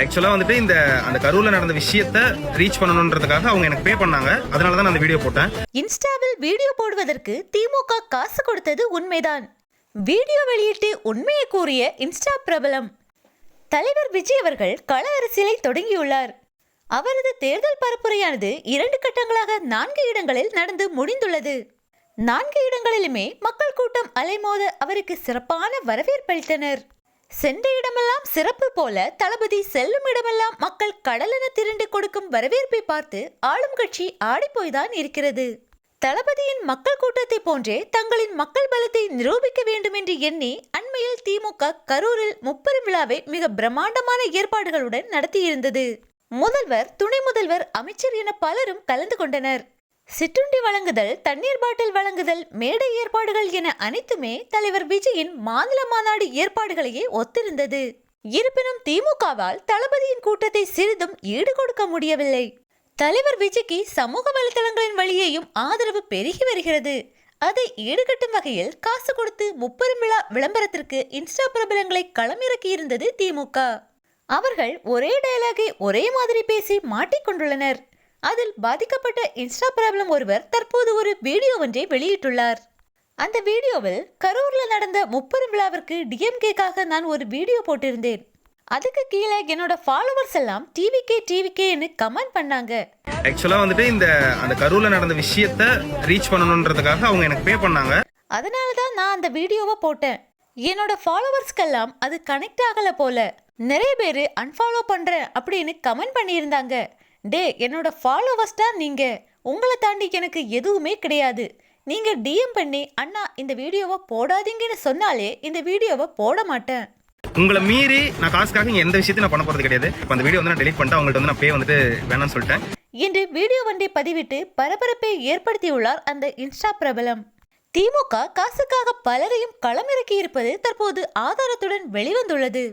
ஆக்சுவலா வந்துட்டு அந்த கரூர்ல நடந்த விஷயத்த ரீச் பண்ணணும்ன்றதுக்காக அவங்க எனக்கு பே பண்ணாங்க. அதனால தான் நான் அந்த வீடியோ போட்டேன். இன்ஸ்டாவில் வீடியோ போடுவதற்கு திமுக காசு கொடுத்தது உண்மைதான். வீடியோ வெளியிட்டு உண்மையை கூறிய இன்ஸ்டா பிரபலம் தலைவர் விஜய் அவர்கள் கள அரசியலை தொடங்கியுள்ளார். அவரது தேர்தல் பரப்புரையானது 2 கட்டங்களாக 4 இடங்களில் நடந்து முடிந்துள்ளது. 4 இடங்களிலுமே மக்கள் கூட்டம் அலைமோத அவருக்கு சிறப்பான வரவேற்பளித்தனர். சென்ற இடமெல்லாம் சிறப்பு போல தளபதி செல்லும் இடமெல்லாம் மக்கள் கடலென திரண்டு கொடுக்கும் வரவேற்பை பார்த்து ஆளும் கட்சி ஆடிப்போய்தான் இருக்கிறது. தளபதியின் மக்கள் கூட்டத்தை போன்றே தங்களின் மக்கள் பலத்தை நிரூபிக்க வேண்டும் என்று எண்ணி அண்மையில் திமுக கரூரில் முப்பெரும் விழாவை மிக பிரம்மாண்டமான ஏற்பாடுகளுடன் நடத்தியிருந்தது. முதல்வர், துணை முதல்வர், அமைச்சர் என பலரும் கலந்து கொண்டனர். சிற்றுண்டி வழங்குதல், தண்ணீர் பாட்டில் வழங்குதல், மேடை ஏற்பாடுகள் என அனைத்துமே தலைவர் விஜயின் மாநில மாநாடு ஏற்பாடுகளையே ஒத்திருந்தது. இருப்பினும் திமுகவால் தளபதியின் கூட்டத்தை சிறிதும் ஈடு கொடுக்க முடியவில்லை. தலைவர் விஜய்க்கு சமூக வலைதளங்களின் வழியேயும் ஆதரவு பெருகி வருகிறது. அதை ஈடுகட்டும் வகையில் காசு கொடுத்து முப்பெரும் விழா விளம்பரத்திற்கு இன்ஸ்டா பிரபலங்களை களமிறக்கி இருந்தது திமுக. அவர்கள் ஒரே டயலாகை ஒரே மாதிரி பேசி மாட்டிக்கொண்டுள்ளனர். அதில் பாதிக்கப்பட்ட இன்ஸ்டா பிரபலம் ஒருவர் தற்போது ஒரு வீடியோ ஒன்றை வெளியிட்டுள்ளார். அந்த வீடியோவில் கரூர்ல நடந்த முப்பெரும் விழாவிற்கு டிஎம்கேக்காக நான் ஒரு வீடியோ போட்டிருந்தேன். அதுக்கு கீழே என்னோட ஃபாலோவர்ஸ் எல்லாம் டிவிகேன்னு கமெண்ட் பண்ணாங்க. ஆக்சுவலா வந்துட்டு அந்த கரூர்ல நடந்த விஷயத்த ரீச் பண்ணணும்ன்றதுக்காக அவங்க எனக்கு பே பண்ணாங்க. அதனால தான் நான் அந்த வீடியோவை போட்டேன். என்னோட ஃபாலோவர்ஸ்க்கெல்லாம் அது கனெக்ட் ஆகல போல. நிறைய பேர் அன்ஃபாலோ பண்றேன் அப்படின்னு கமெண்ட் பண்ணியிருந்தாங்க. டே, என்னோட ஃபாலோவர்ஸ் தான் நீங்க. உங்களை தாண்டி எனக்கு எதுவுமே கிடையாது. நீங்க டிஎம் பண்ணி அண்ணா இந்த வீடியோவை போடாதீங்கன்னு சொன்னாலே இந்த வீடியோவை போட மாட்டேன். உங்களை மீறி நான் காசுக்காக எந்த விஷயத்தையும் நான் பண்ண போறது கிடையாது. இப்போ அந்த வீடியோ வந்து நான் டெலீட் பண்ணிட்டு அவங்கள்ட்ட வந்து நான் பே வந்துட்டு வேணாம்னு சொல்லிட்டேன் என்று வீடியோ ஒன்றை பதிவிட்டு பரபரப்பை ஏற்படுத்தியுள்ளார் அந்த இன்ஸ்டா பிரபலம். திமுக காசுக்காக பலரையும் களமிறக்கி இருப்பது தற்போது ஆதாரத்துடன் வெளிவந்துள்ளது.